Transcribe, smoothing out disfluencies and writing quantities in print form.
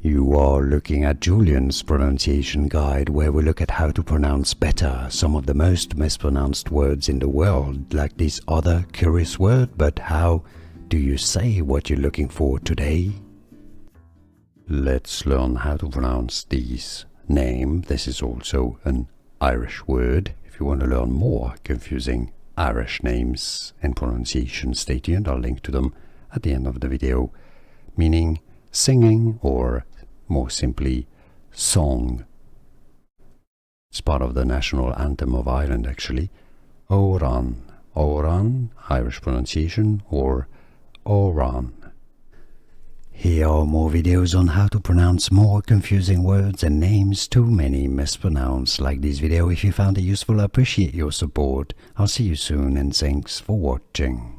You are looking at Julian's pronunciation guide, where we look at how to pronounce better some of the most mispronounced words in the world, like this other curious word. But how do you say what you're looking for today? Let's learn how to pronounce this name. This is also an Irish word. If you want to learn more confusing Irish names and pronunciation, stay tuned. I'll link to them at the end of the video, meaning singing, or more simply, song. It's part of the national anthem of Ireland, actually. Amhran, Amhran, Irish pronunciation, or Amhran. Here are more videos on how to pronounce more confusing words and names too many mispronounced. Like this video if you found it useful. I appreciate your support. I'll see you soon, and thanks for watching.